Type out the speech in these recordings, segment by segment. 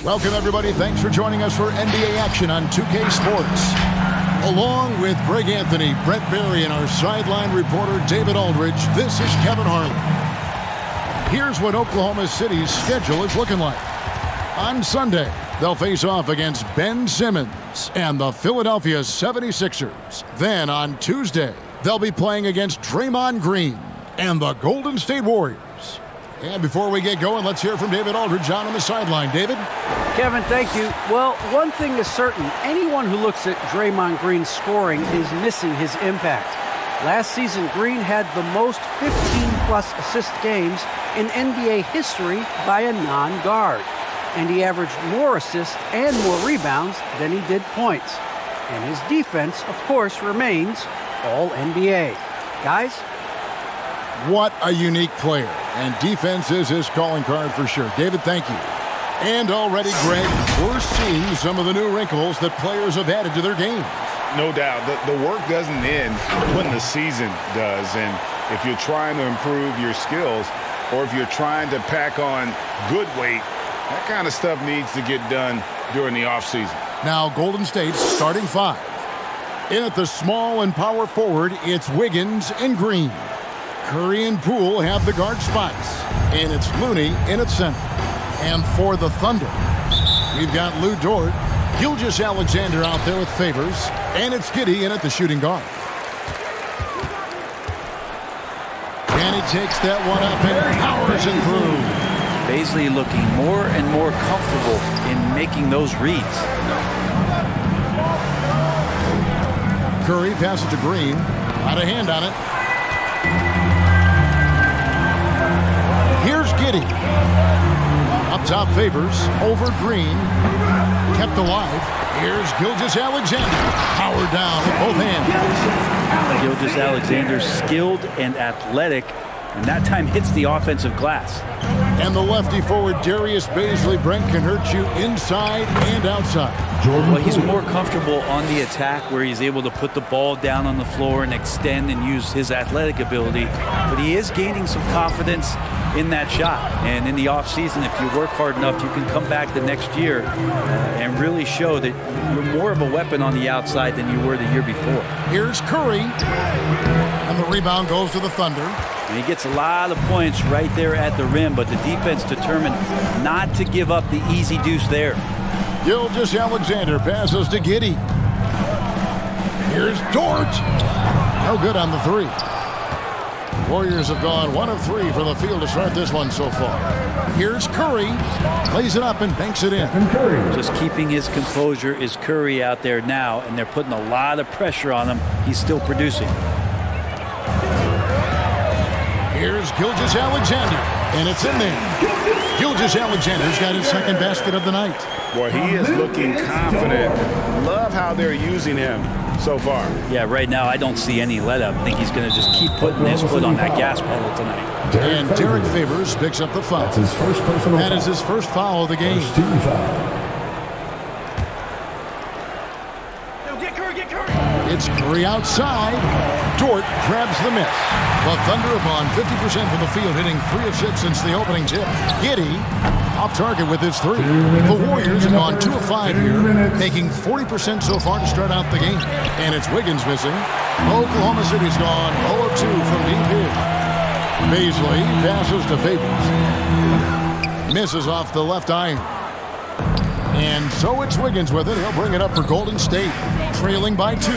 Welcome, everybody. Thanks for joining us for NBA action on 2K Sports. Along with Greg Anthony, Brett Berry, and our sideline reporter, David Aldridge, this is Kevin Harlan. Here's what Oklahoma City's schedule is looking like. On Sunday, they'll face off against Ben Simmons and the Philadelphia 76ers. Then on Tuesday, they'll be playing against Draymond Green and the Golden State Warriors. And before we get going, let's hear from David Aldridge on the sideline. David? Kevin, thank you. Well, one thing is certain. Anyone who looks at Draymond Green's scoring is missing his impact. Last season, Green had the most 15-plus assist games in NBA history by a non-guard. And he averaged more assists and more rebounds than he did points. And his defense, of course, remains All-NBA. Guys? What a unique player. And defense is his calling card for sure. David, thank you. And already, Greg, we're seeing some of the new wrinkles that players have added to their game. No doubt. The work doesn't end when the season does. And if you're trying to improve your skills or if you're trying to pack on good weight, that kind of stuff needs to get done during the offseason. Now, Golden State's starting five. In at the small and power forward, it's Wiggins and Green. Curry and Poole have the guard spots, and it's Looney in its center. And for the Thunder, we've got Lou Dort, Gilgeous-Alexander out there with Favors, and it's Giddey in at the shooting guard. And he takes that one up and powers it through. Baisley looking more and more comfortable in making those reads. Curry passes to Green, got a hand on it. Here's Giddey. Up top, Favors. Over Green. Kept alive. Here's Gilgeous-Alexander. Powered down with both hands. Gilgeous-Alexander skilled and athletic, and that time hits the offensive glass. And the lefty forward, Darius Baisley, Brent, can hurt you inside and outside. Well, he's more comfortable on the attack where he's able to put the ball down on the floor and extend and use his athletic ability. But he is gaining some confidence in that shot. And in the offseason, if you work hard enough, you can come back the next year and really show that you're more of a weapon on the outside than you were the year before. Here's Curry. And the rebound goes to the Thunder. And he gets a lot of points right there at the rim, but the defense determined not to give up the easy deuce there. Gilgeous-Alexander passes to Giddey. Here's Dort. No good on the three. Warriors have gone 1 of 3 from the field to start this one so far. Here's Curry. Plays it up and banks it in. Just keeping his composure is Curry out there now, and they're putting a lot of pressure on him. He's still producing. Here's Gilgeous-Alexander, and it's in there. Gilgeous-Alexander's got his second basket of the night. Boy, he is looking confident. Love how they're using him so far. Yeah, right now I don't see any let up. I think he's going to just keep putting his foot on that gas pedal tonight. And Derek Favors picks up the foul. That's his first personal that foul. Is his first foul of the game. First team foul. It's Curry outside. Dort grabs the miss. The Thunder upon 50% from the field, hitting 3 of 6 since the opening tip. Giddey off target with his 3. The Warriors have gone 2 of 5 here, making 40% so far to start out the game. And it's Wiggins missing. Oklahoma City's gone 0 of 2 from deep here. Baisley passes to Favors. Misses off the left iron. And so it's Wiggins with it. He'll bring it up for Golden State. Trailing by 2.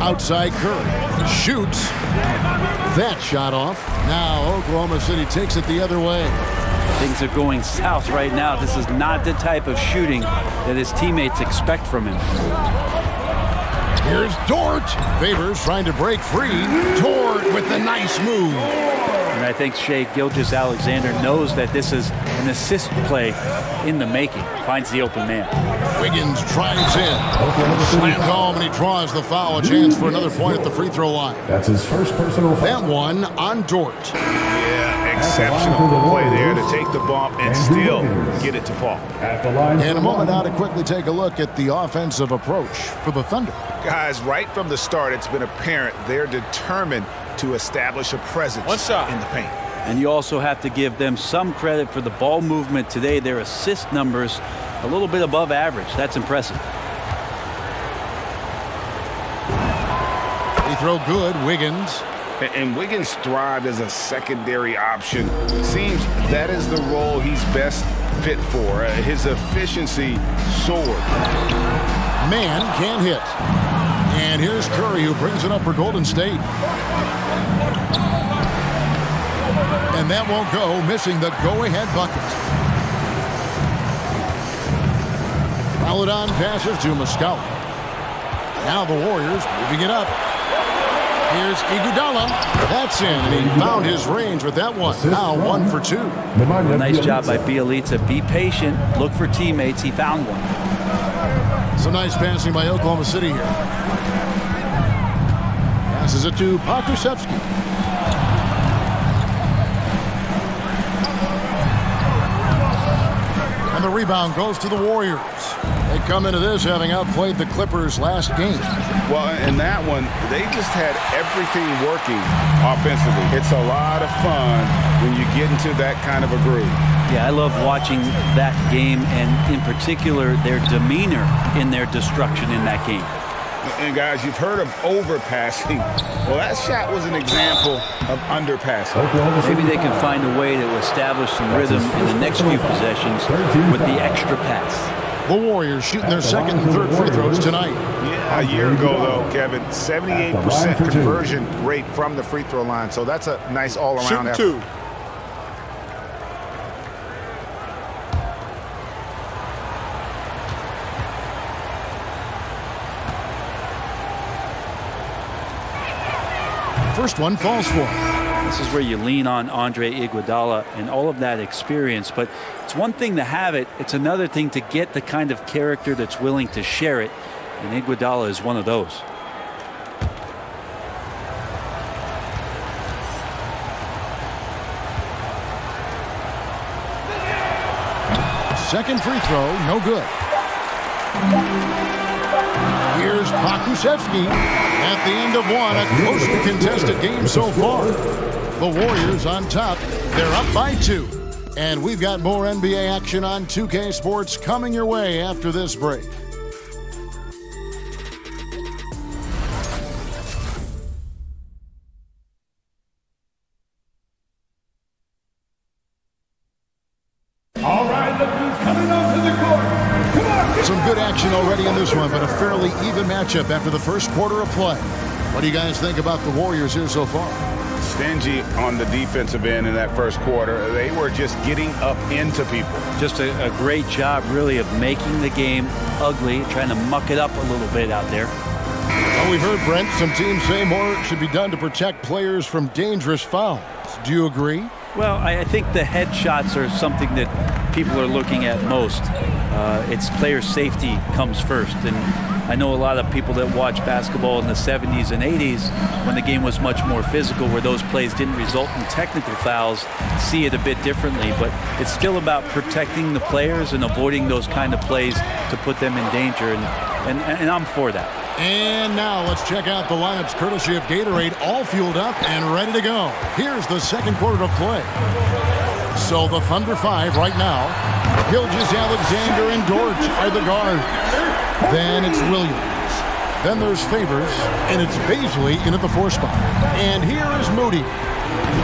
Outside Curry. Shoots. That shot off. Now Oklahoma City takes it the other way. Things are going south right now. This is not the type of shooting that his teammates expect from him. Here's Dort. Favors trying to break free. Dort with the nice move. And I think Shai Gilgeous-Alexander knows that this is an assist play in the making. Finds the open man. Wiggins drives in. Slammed home, and he draws the foul. A chance for another point at the free throw line. That's his first personal foul. That one on Dort. Yeah, exceptional play there to take the bump and still get it to fall. And a moment now to quickly take a look at the offensive approach for the Thunder. Guys, right from the start, it's been apparent they're determined to establish a presence in the paint. And you also have to give them some credit for the ball movement today. Their assist numbers a little bit above average. That's impressive. He throw good, Wiggins. And Wiggins thrived as a secondary option. Seems that is the role he's best fit for. His efficiency soared. Man can't hit. And here's Curry, who brings it up for Golden State. And that won't go, missing the go-ahead bucket. Followed on passes to Muscala. Now the Warriors moving it up. Here's Iguodala. That's in, and he found his range with that one. Now 1 for 2. Nice job by Bielitsa. Be patient. Look for teammates. He found one. Some nice passing by Oklahoma City here. Passes it to Pokusevski. And the rebound goes to the Warriors. They come into this having outplayed the Clippers last game. Well, in that one, they just had everything working offensively. It's a lot of fun when you get into that kind of a groove. Yeah, I love watching that game, and in particular, their demeanor in their destruction in that game. And guys, you've heard of overpassing. Well, that shot was an example of underpassing. Maybe they can find a way to establish some rhythm in the next few possessions with the extra pass. The Warriors shooting their second and third free throws tonight. Yeah, a year ago, though, Kevin, 78% conversion rate from the free throw line. So that's a nice all-around effort. Shoot 2. First one falls for him. This is where you lean on Andre Iguodala and all of that experience. But it's one thing to have it. It's another thing to get the kind of character that's willing to share it. And Iguodala is one of those. Second free throw, no good. Here's Pokusevski. At the end of one, a closely contested game so far. The Warriors on top. They're up by 2. And we've got more NBA action on 2K Sports coming your way after this break. All right, look who's coming onto the court. Come on. Some good action already in this one, but a fairly even matchup after the first quarter of play. What do you guys think about the Warriors here so far? Stingy on the defensive end in that first quarter. They were just getting up into people. Just a great job, really, of making the game ugly, trying to muck it up a little bit out there. Well, we've heard, Brent, some teams say more should be done to protect players from dangerous fouls. Do you agree? Well, I think the headshots are something that people are looking at most. It's player safety comes first. And I know a lot of people that watch basketball in the 70s and 80s when the game was much more physical, where those plays didn't result in technical fouls, see it a bit differently. But it's still about protecting the players and avoiding those kind of plays to put them in danger. And I'm for that. And now let's check out the lineups courtesy of Gatorade, all fueled up and ready to go. Here's the second quarter of play. So the Thunder 5 right now. Gilgeous, Alexander, and Dort are the guards. Then it's Williams. Then there's Favors, and it's Baisley in at the 4 spot. And here is Moody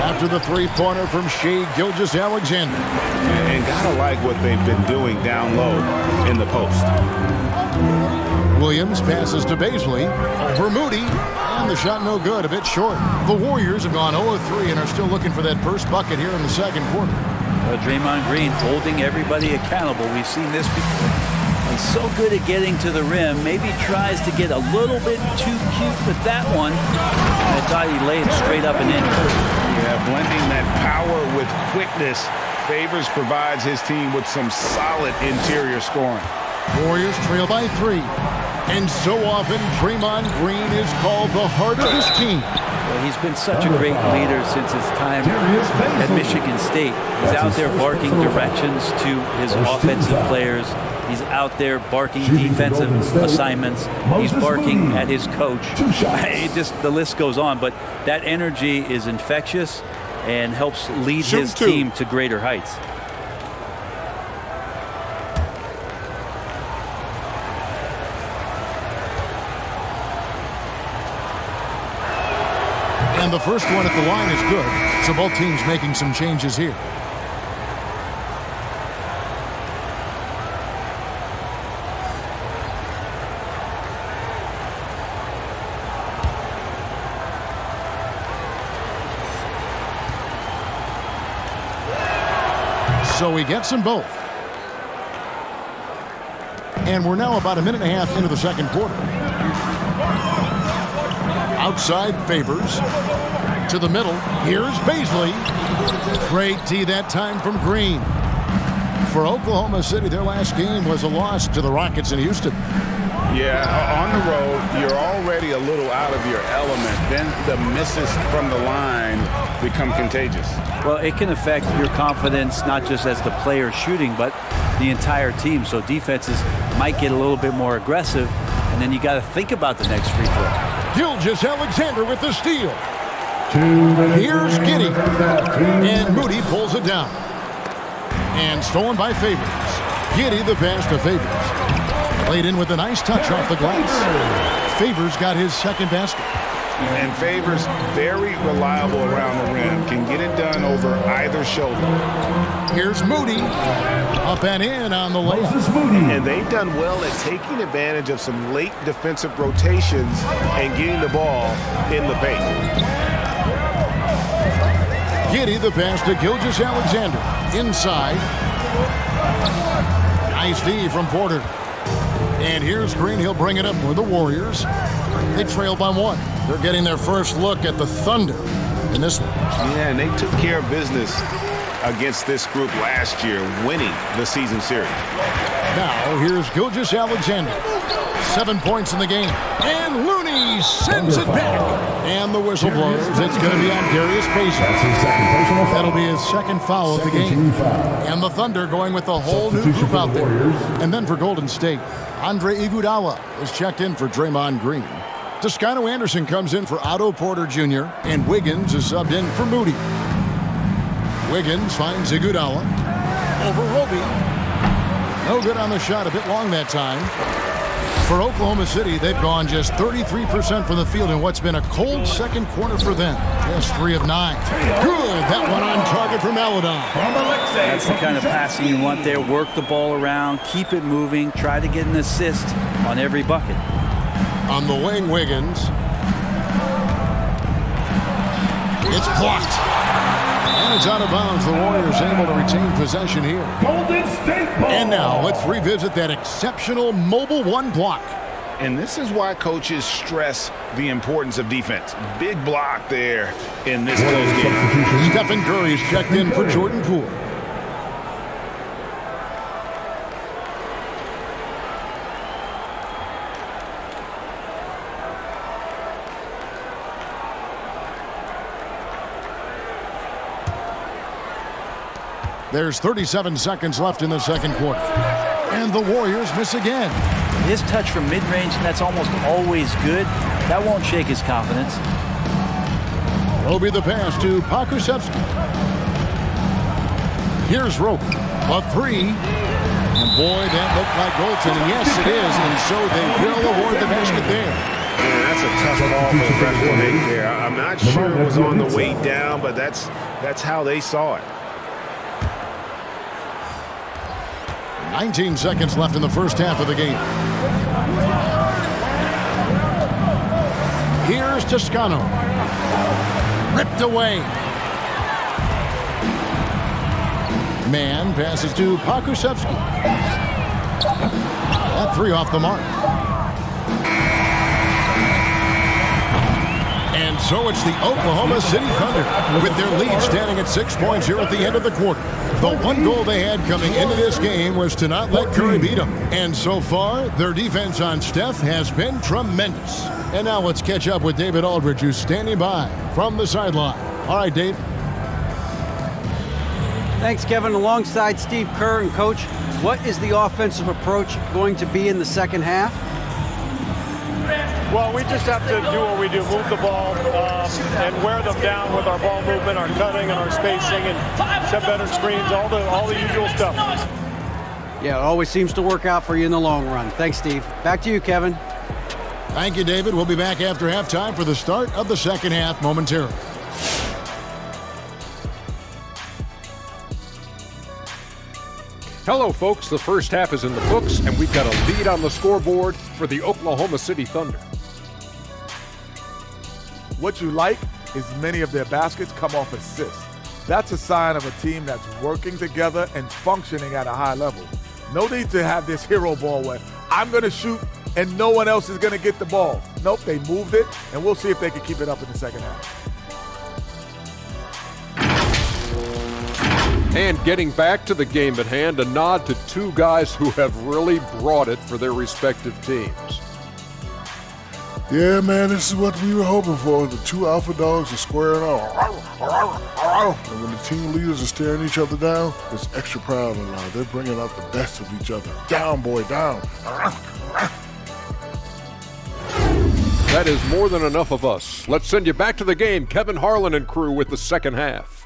after the three-pointer from Shai Gilgeous-Alexander. And gotta like what they've been doing down low in the post. Williams passes to Baisley over Moody, and the shot no good, a bit short. The Warriors have gone 0-3 and are still looking for that first bucket here in the second quarter. Draymond Green holding everybody accountable. We've seen this before. He's so good at getting to the rim. Maybe tries to get a little bit too cute with that one. I thought he laid straight up and in. Yeah, blending that power with quickness. Favors provides his team with some solid interior scoring. Warriors trail by 3. And so often, Draymond Green is called the heart of his team. Well, he's been such a great leader since his time at Michigan State. He's out there barking directions to his offensive players. He's out there barking defensive assignments. He's barking at his coach. The list goes on, but that energy is infectious and helps lead his team to greater heights. And the first one at the line is good, so both teams making some changes here. So he gets them both. And we're now about a minute and a half into the second quarter. Outside Favors. To the middle. Here's Baisley. Great D that time from Green. For Oklahoma City, their last game was a loss to the Rockets in Houston. Yeah, on the road, you're already a little out of your element. Then the misses from the line become contagious. Well, it can affect your confidence, not just as the player shooting, but the entire team. So defenses might get a little bit more aggressive, and then you got to think about the next free throw. Gilgeous-Alexander with the steal. Here's Giddey. And Moody pulls it down. And stolen by Favors. Giddey the pass to Favors. Played in with a nice touch off the glass. Favors got his second basket. And Favors, very reliable around the rim. Can get it done over either shoulder. Here's Moody. Up and in on the layup. And they've done well at taking advantage of some late defensive rotations and getting the ball in the paint. Giddey the pass to Gilgeous-Alexander. Inside. Nice D from Porter. And here's Green. He'll bring it up for the Warriors. They trail by one. They're getting their first look at the Thunder in this one. Yeah, and they took care of business against this group last year, winning the season series. Now, here's Gilgeous-Alexander. 7 points in the game. And Looney sends it back. And the whistle blows. It's going to be on Darius Baisley. That'll be his second foul of the game. And the Thunder going with a whole new group out there. And then for Golden State, Andre Iguodala is checked in for Draymond Green. Toscano Anderson comes in for Otto Porter Jr. And Wiggins is subbed in for Moody. Wiggins finds Iguodala. Over Roby. No good on the shot. A bit long that time. For Oklahoma City, they've gone just 33% from the field in what's been a cold second quarter for them. Just 3 of 9. Good. That one on target from Maledon. That's the kind of passing you want there. Work the ball around, keep it moving, try to get an assist on every bucket. On the wing, Wiggins. It's blocked. And it's out of bounds. The Warriors able to retain possession here. Golden State ball. And now let's revisit that exceptional mobile one block. And this is why coaches stress the importance of defense. Big block there in this close game. Stephen Curry is checked in for Jordan Poole. There's 37 seconds left in the second quarter. And the Warriors miss again. His touch from mid-range, and that's almost always good. That won't shake his confidence. Roby the pass to Pokusevski. Here's Roby. A 3. And boy, that looked like goaltending. Yes, it is. And so they will award the basket there. Man, that's a tough ball for the ref to make there. I'm not sure it was on the way down, but that's how they saw it. 19 seconds left in the first half of the game. Here's Toscano. Ripped away. Man passes to Pokusevski. That 3 off the mark. And so it's the Oklahoma City Thunder with their lead standing at 6 points here at the end of the quarter. The one goal they had coming into this game was to not let Curry beat them. And so far, their defense on Steph has been tremendous. And now let's catch up with David Aldridge, who's standing by from the sideline. All right, Dave. Thanks, Kevin. Alongside Steve Kerr and Coach, what is the offensive approach going to be in the second half? Well, we just have to do what we do, move the ball and wear them down with our ball movement, our cutting, and our spacing, and set better screens, all the usual stuff. Yeah, it always seems to work out for you in the long run. Thanks, Steve. Back to you, Kevin. Thank you, David. We'll be back after halftime for the start of the second half momentarily. Hello, folks. The first half is in the books, and we've got a lead on the scoreboard for the Oklahoma City Thunder. What you like is many of their baskets come off assists. That's a sign of a team that's working together and functioning at a high level. No need to have this hero ball where I'm going to shoot and no one else is going to get the ball. Nope, they moved it, and we'll see if they can keep it up in the second half. And getting back to the game at hand, a nod to two guys who have really brought it for their respective teams. Yeah, man, this is what we were hoping for. The two alpha dogs are squaring off. And when the team leaders are staring each other down, it's extra proud and loud. They're bringing out the best of each other. Down, boy, down. That is more than enough of us. Let's send you back to the game. Kevin Harlan and crew with the second half.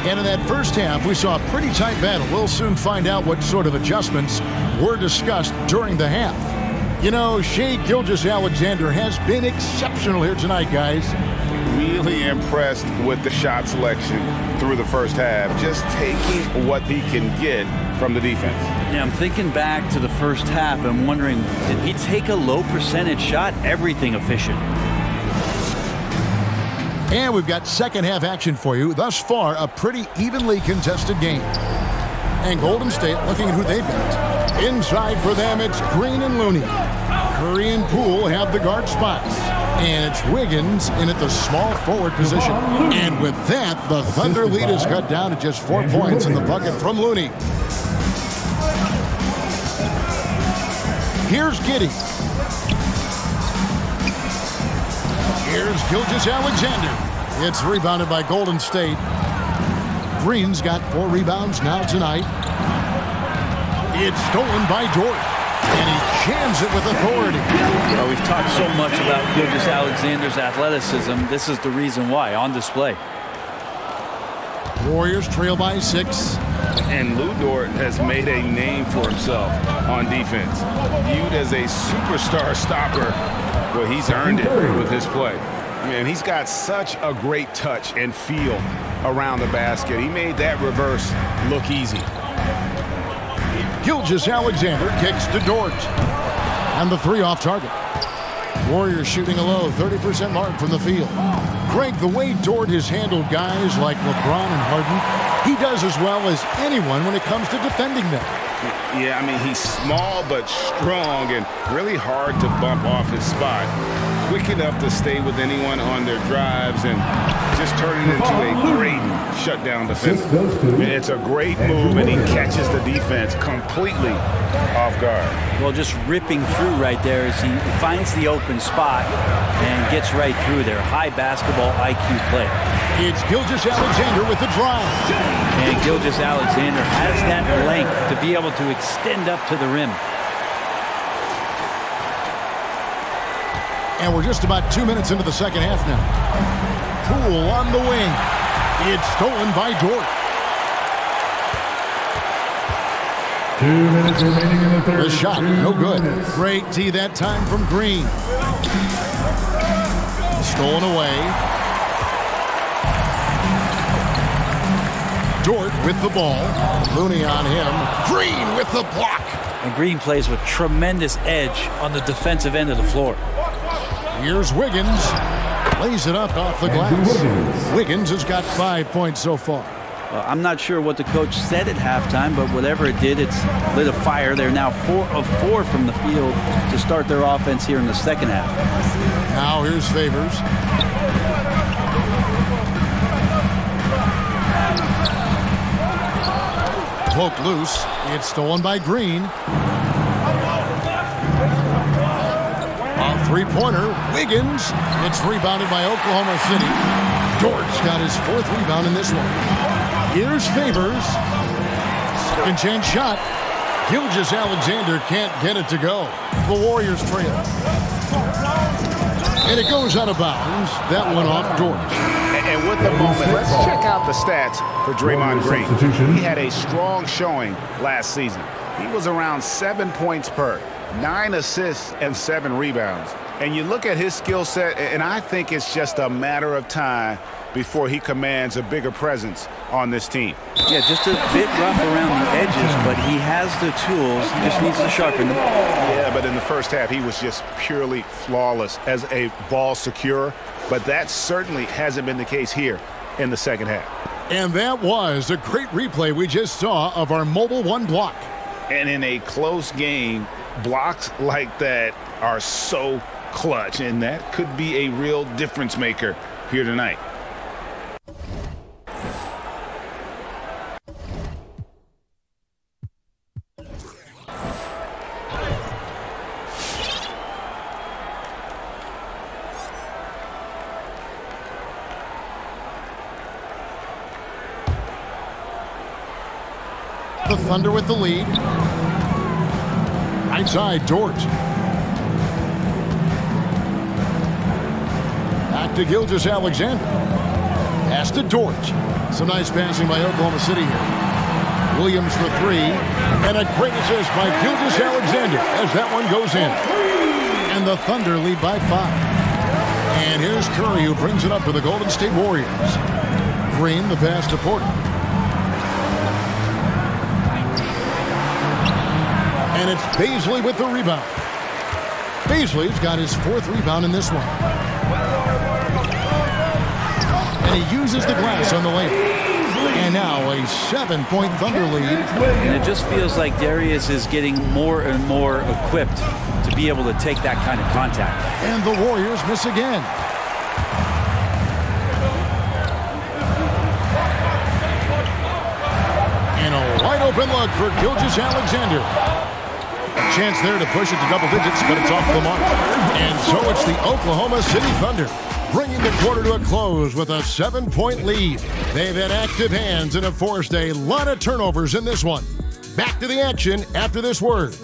And in that first half, we saw a pretty tight battle. We'll soon find out what sort of adjustments were discussed during the half. You know, Shai Gilgeous-Alexander has been exceptional here tonight, guys. Really impressed with the shot selection through the first half, just taking what he can get from the defense. Yeah, I'm thinking back to the first half and wondering, did he take a low percentage shot? Everything efficient. And we've got second half action for you. Thus far, a pretty evenly contested game. And Golden State looking at who they've got. Inside for them, it's Green and Looney. Curry and Poole have the guard spots. And it's Wiggins in at the small forward position. And with that, the Thunder lead is cut down to just 4 points in the bucket from Looney. Here's Giddey. Here's Gilgeous-Alexander. It's rebounded by Golden State. Green's got 4 rebounds now tonight. It's stolen by Dort. And he jams it with authority. Well, we've talked so much about Gilgeous-Alexander's athleticism. This is the reason why, on display. Warriors trail by 6. And Lou Dort has made a name for himself on defense. Viewed as a superstar stopper, well, he's earned it with his play. Man, he's got such a great touch and feel around the basket. He made that reverse look easy. Gilgeous-Alexander kicks to Dort. And the 3 off target. Warriors shooting a low 30% mark from the field. Greg, the way Dort has handled guys like LeBron and Harden, he does as well as anyone when it comes to defending them. Yeah, I mean, he's small but strong and really hard to bump off his spot. Quick enough to stay with anyone on their drives and just turn it into a great shutdown defense. It's a great move, and he catches the defense completely off guard. Well, just ripping through right there as he finds the open spot and gets right through there. High basketball IQ play. It's Gilgeous-Alexander with the drive. And Gilgeous-Alexander has that length to be able to extend up to the rim. And we're just about 2 minutes into the second half now. Poole on the wing. It's stolen by Dort. 2 minutes remaining in the third. The shot, no good. Great D that time from Green. Stolen away. Dort with the ball. Looney on him. Green with the block. And Green plays with tremendous edge on the defensive end of the floor. Here's Wiggins. Lays it up off the glass. Wiggins has got 5 points so far. Well, I'm not sure what the coach said at halftime, but whatever it did, it's lit a fire. They're now 4 of 4 from the field to start their offense here in the second half. Now here's Favors. Poked loose. It's stolen by Green. A three-pointer. Wiggins. It's rebounded by Oklahoma City. Dort's got his 4th rebound in this one. Here's Favors. Second chance shot. Gilgeous-Alexander can't get it to go. The Warriors trail. And it goes out of bounds. That one off Dort. And with the moment, let's check out the stats for Draymond Green. He had a strong showing last season. He was around 7 points per, 9 assists, and 7 rebounds. And you look at his skill set, and I think it's just a matter of time before he commands a bigger presence on this team. Yeah, just a bit rough around the edges, but he has the tools. He just needs to sharpen them. Yeah, but in the first half, he was just purely flawless as a ball securer. But that certainly hasn't been the case here in the second half. And that was a great replay we just saw of our Mobile One block. And in a close game, blocks like that are so clutch, and that could be a real difference maker here tonight. The Thunder with the lead. Right side, Dort. Back to Gilgeous-Alexander. Pass to Dort. Some nice passing by Oklahoma City here. Williams for 3. And a great assist by Gilgeous-Alexander as that one goes in. And the Thunder lead by 5. And here's Curry who brings it up for the Golden State Warriors. Green, the pass to Porter. And it's Bazley with the rebound. Bazley's got his 4th rebound in this one. And he uses the glass on the layup. And now a 7-point Thunder lead. And it just feels like Darius is getting more and more equipped to be able to take that kind of contact. And the Warriors miss again. And a wide open look for Gilgeous-Alexander. A chance there to push it to double digits, but it's off the mark. And so it's the Oklahoma City Thunder bringing the quarter to a close with a 7-point lead. They've had active hands and have forced a lot of turnovers in this one. Back to the action after this word.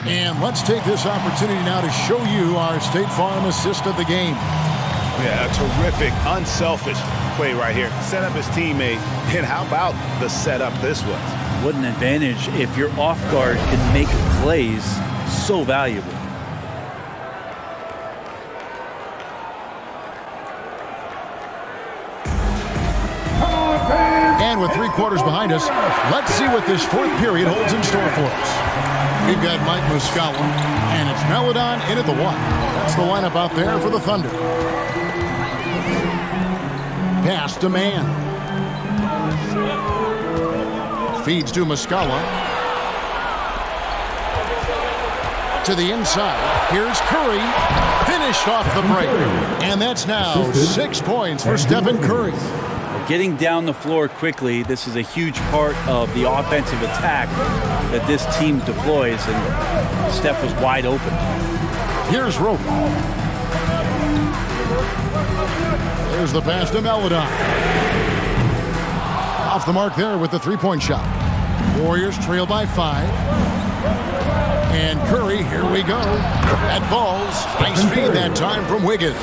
And let's take this opportunity now to show you our State Farm assist of the game. Yeah, a terrific, unselfish play right here. Set up his teammate, and how about the setup this was? What an advantage if your off guard can make plays so valuable. And with 3 quarters behind us, let's see what this 4th period holds in store for us. We've got Mike Muscala, and it's Melodon in at the 1. That's the lineup out there for the Thunder. Pass to Man. Feeds to Muscala. To the inside. Here's Curry. Finished off the break. And that's now 6 points for Stephen Curry. Getting down the floor quickly, this is a huge part of the offensive attack that this team deploys, and Steph was wide open. Here's Roby. There's the pass to Melodon. Off the mark there with the 3-point shot. Warriors trail by 5. And Curry, here we go. That ball's nice feed that time from Wiggins.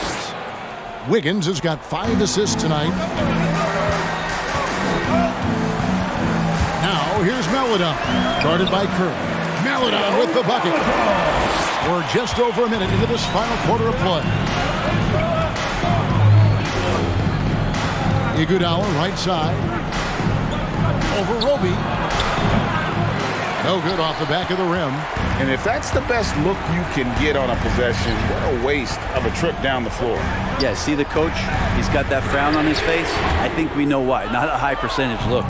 Wiggins has got 5 assists tonight. Now here's Melodon, guarded by Curry. Melodon with the bucket. We're just over a minute into this final quarter of play. Iguodala, right side. Over Roby. No good off the back of the rim. And if that's the best look you can get on a possession, what a waste of a trip down the floor. Yeah, see the coach? He's got that frown on his face. I think we know why. Not a high percentage look.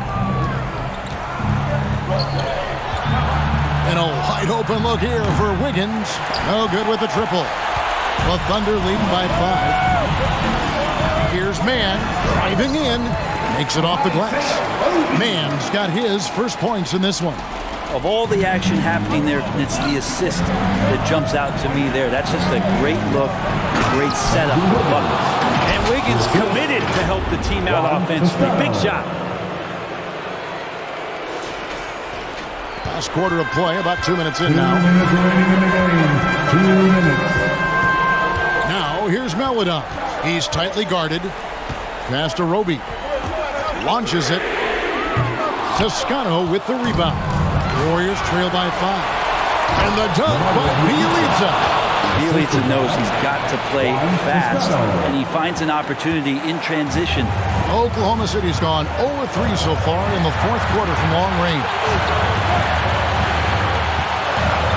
And a wide open look here for Wiggins. No good with the triple. The Thunder leading by 5. Here's Man driving in. Makes it off the glass. Man's got his first points in this one. Of all the action happening there, it's the assist that jumps out to me there. That's just a great look, great setup for buckets. And Wiggins committed to help the team out offensively. Big shot. Last quarter of play, about 2 minutes in now. 2 minutes remaining in the game. 2 minutes. Now, here's Melodon. He's tightly guarded. Pass to Roby. Launches it. Toscano with the rebound. Warriors trail by 5. And the dunk by Bielitsa. Bielitsa knows he's got to play fast, and he finds an opportunity in transition. Oklahoma City's gone 0-3 so far in the fourth quarter from long range.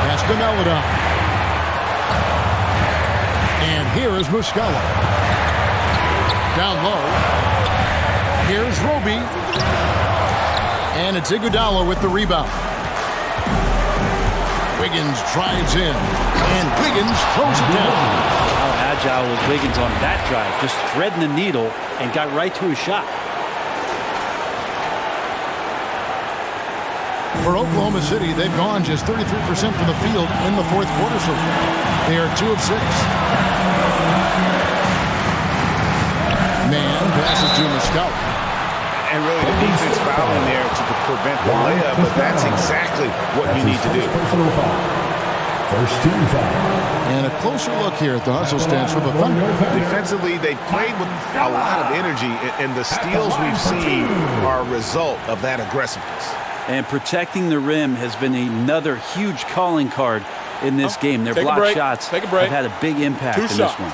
That's to Melodon. And here is Muscala. Down low. Here's Roby. And it's Iguodala with the rebound. Wiggins drives in. And Wiggins throws it down. How agile was Wiggins on that drive? Just threading the needle and got right to his shot. For Oklahoma City, they've gone just 33% from the field in the fourth quarter so far. They are 2 of 6. Man passes to Muscala. And really, the defense fouling there to prevent the layup, but that's exactly what you need to do. First team foul. And a closer look here at the hustle stance for the Thunder. Defensively, they played with a lot of energy, and the steals we've seen are a result of that aggressiveness. And protecting the rim has been another huge calling card in this game. Their block shots have had a big impact in this one.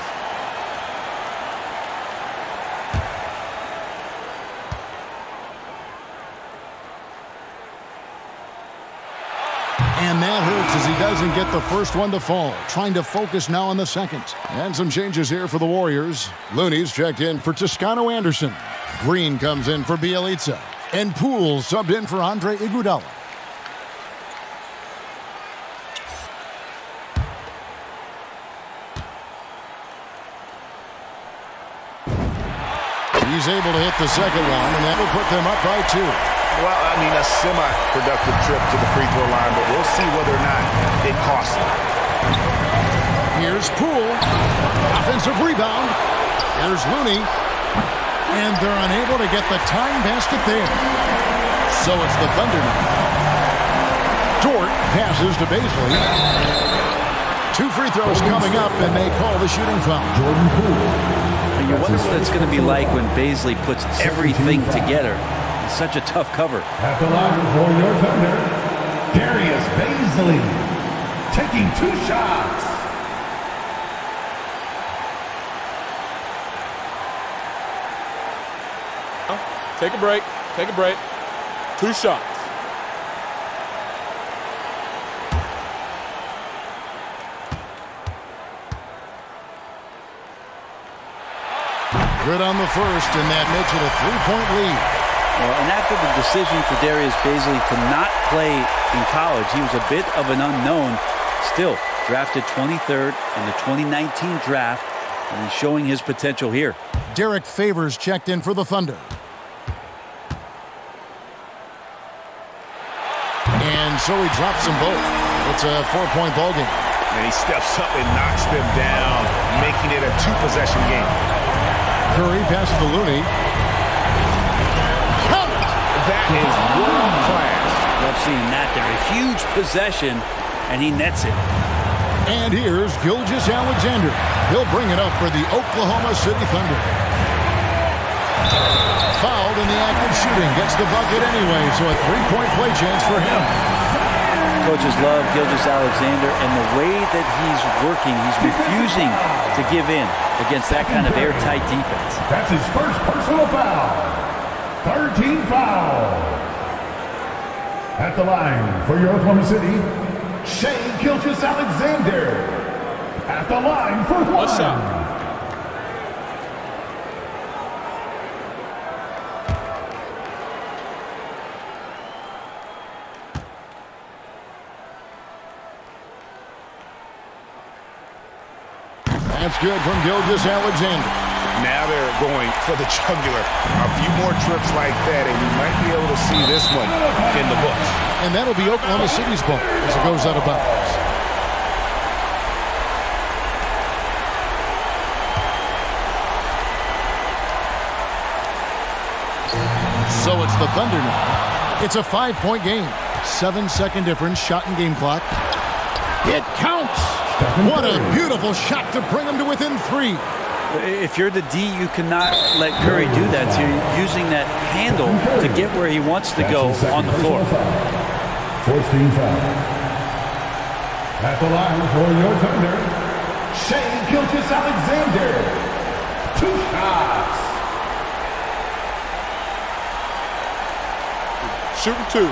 And that hurts as he doesn't get the first one to fall. Trying to focus now on the second. And some changes here for the Warriors. Looney's checked in for Toscano Anderson. Green comes in for Bielitsa. And Poole subbed in for Andre Iguodala. He's able to hit the second one, and that will put them up by 2. Well, I mean, a semi-productive trip to the free throw line, but we'll see whether or not it costs them. Here's Poole. Offensive rebound. There's Looney. And they're unable to get the tying basket there. So it's the Thunder now. Dort passes to Baisley. 2 free throws coming up, and they call the shooting foul. Jordan Poole. And you wonder what it's going to be like when Baisley puts everything together. It's such a tough cover. At the line for your Thunder, Darius Baisley taking 2 shots. Take a break. Take a break. 2 shots. Good on the first, and that makes it a 3-point lead. Well, and after the decision for Darius Baisley to not play in college, he was a bit of an unknown. Still, drafted 23rd in the 2019 draft, and he's showing his potential here. Derek Favors checked in for the Thunder. And so he drops them both. It's a 4-point ball game. And he steps up and knocks them down, making it a 2-possession game. Curry passes to Looney. Count it! That is world class. Love seeing that there. A huge possession, and he nets it. And here's Gilgeous-Alexander. He'll bring it up for the Oklahoma City Thunder. Fouled in the act of shooting. Gets the bucket anyway, so a 3-point play chance for him. Coaches love Gilgeous-Alexander, and the way that he's working, he's refusing to give in against that kind of airtight defense. That's his first personal foul. 13 foul. At the line for your Oklahoma City, Shai Gilgeous-Alexander. At the line for 1 shot. That's good from Gilgeous-Alexander. Now they're going for the jugular. A few more trips like that, and we might be able to see this one in the books. And that'll be Oklahoma City's ball as it goes out of bounds. So it's the Thunder now. It's a 5-point game. 7-second difference, shot and game clock. It counts. What a beautiful shot to bring him to within 3. If you're the D, you cannot let Curry do that. So you're using that handle to get where he wants to go on the floor. 14 foul. At the line for your Thunder, Shea Gilgeous-Alexander. 2 shots. Shooting 2.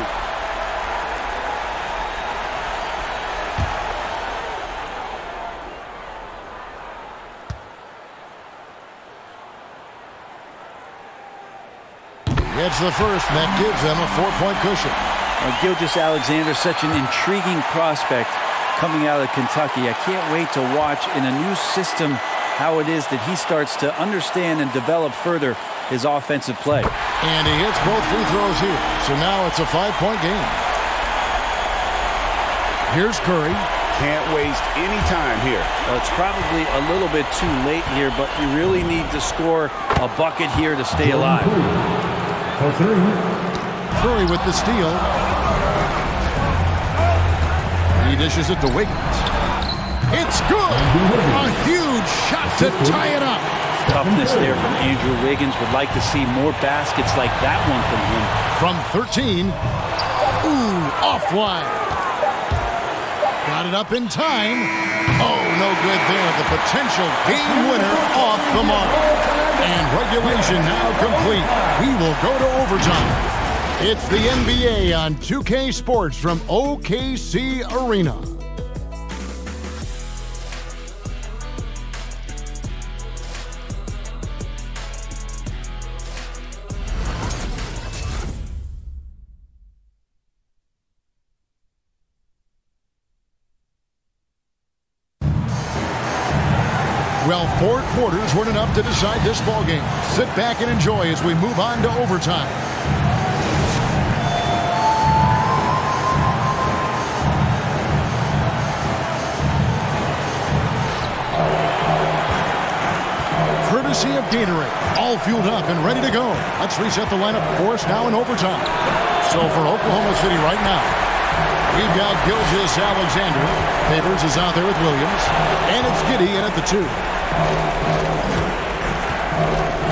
It's the first, and that gives them a 4-point cushion. Gilgeous-Alexander, such an intriguing prospect coming out of Kentucky. I can't wait to watch in a new system how it is that he starts to understand and develop further his offensive play. And he hits both free throws here. So now it's a 5-point game. Here's Curry. Can't waste any time here. Well, it's probably a little bit too late here, but you really need to score a bucket here to stay alive. For 3. Curry with the steal. He dishes it to Wiggins. It's good! A huge shot to tie it up. Toughness there from Andrew Wiggins. Would like to see more baskets like that one from him. From 13. Ooh, offline. Got it up in time. Oh, no good there. The potential game winner off the mark. And regulation now complete. We will go to overtime. It's the NBA on 2K Sports from OKC Arena. Well, 4 quarters weren't enough to decide this ballgame. Sit back and enjoy as we move on to overtime. Courtesy of Gatorade, all fueled up and ready to go. Let's reset the lineup for us now in overtime. So for Oklahoma City right now, we've got Gilgeous-Alexander. Favors is out there with Williams. And it's Giddey in at the 2.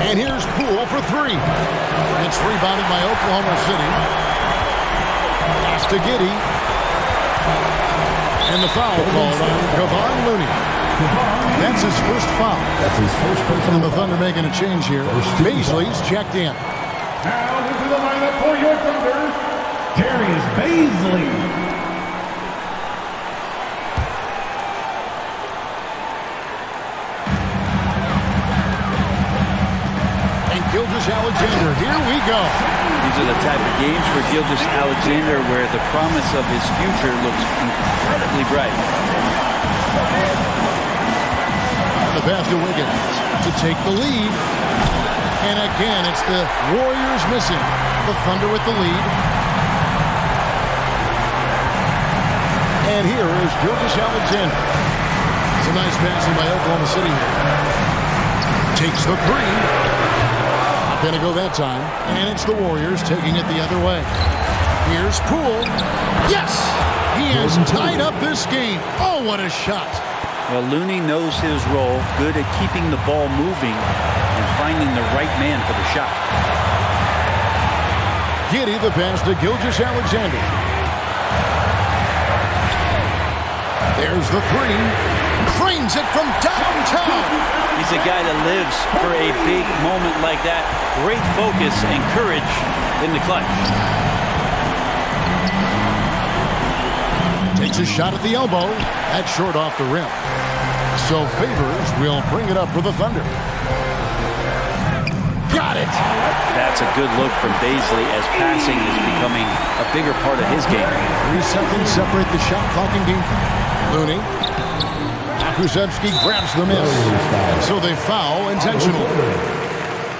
And here's Poole for 3. It's rebounded by Oklahoma City. Pass to Giddey. And the foul called on Kevon Looney. That's his first foul. That's his first personal and the Thunder making a change here. Baisley's checked in. Now into the lineup for your Thunder, Darius Baisley. Gilgeous-Alexander, here we go. These are the type of games for Gilgeous-Alexander where the promise of his future looks incredibly bright. The pass to Wiggins to take the lead. And again, it's the Warriors missing. The Thunder with the lead. And here is Gilgeous-Alexander. It's a nice passing by Oklahoma City here. Takes the 3. Gonna go that time, and it's the Warriors taking it the other way. Here's Poole. Yes! He has tied up this game. Oh, what a shot. Well, Looney knows his role, good at keeping the ball moving and finding the right man for the shot. Giddey the pass to Gilgeous-Alexander. There's the 3. Frames it from downtown. He's a guy that lives for a big moment like that. Great focus and courage in the clutch. Takes a shot at the elbow. That's short off the rim. So Favors will bring it up for the Thunder. Got it. That's a good look from Baisley as passing is becoming a bigger part of his game. 3 seconds separate the shot clock and game. Looney. Krusevsky grabs the miss. And so they foul intentionally.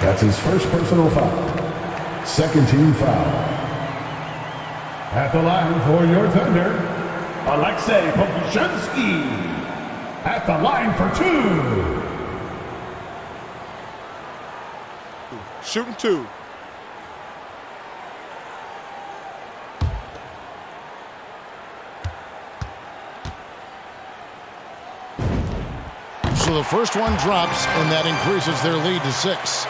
That's his first personal foul. Second team foul. At the line for your Thunder, Alexei Pokusevsky. At the line for 2. Shooting 2. the first one drops, and that increases their lead to 6.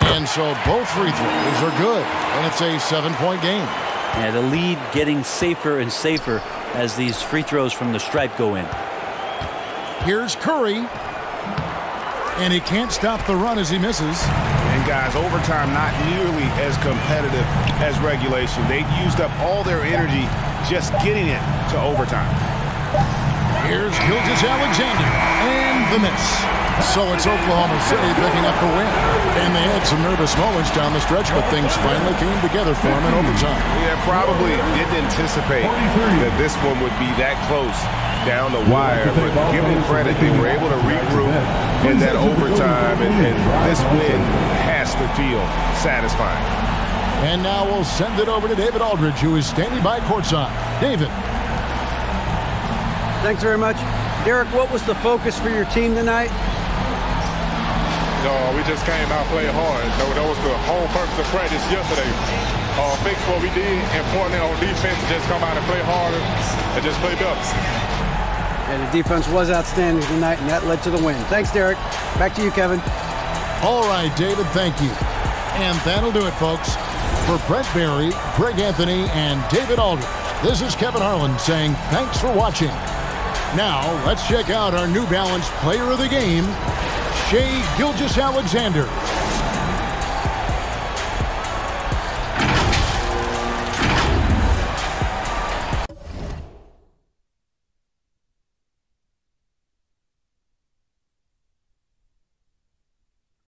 And so both free throws are good, and it's a 7-point game. Yeah, the lead getting safer and safer as these free throws from the stripe go in. Here's Curry. And he can't stop the run as he misses. And guys, overtime not nearly as competitive as regulation. They used up all their energy just getting it to overtime. Here's Gilgeous-Alexander, and the miss. So it's Oklahoma City picking up the win. And they had some nervous moments down the stretch, but things finally came together for them in overtime. Yeah, probably didn't anticipate that this one would be that close down the wire, but give them credit, they were able to regroup in that overtime, and this win has to feel satisfying. And now we'll send it over to David Aldridge, who is standing by courtside. David. Thanks very much. Derek, what was the focus for your team tonight? We just came out playing hard. That was the whole purpose of practice yesterday. Fix what we did, importantly on defense, just come out and play harder and just play better. And the defense was outstanding tonight, and that led to the win. Thanks, Derek. Back to you, Kevin. All right, David, thank you. And that'll do it, folks. For Brett Barry, Greg Anthony, and David Aldridge, this is Kevin Harlan saying thanks for watching. Now, let's check out our New Balance player of the game, Shai Gilgeous-Alexander.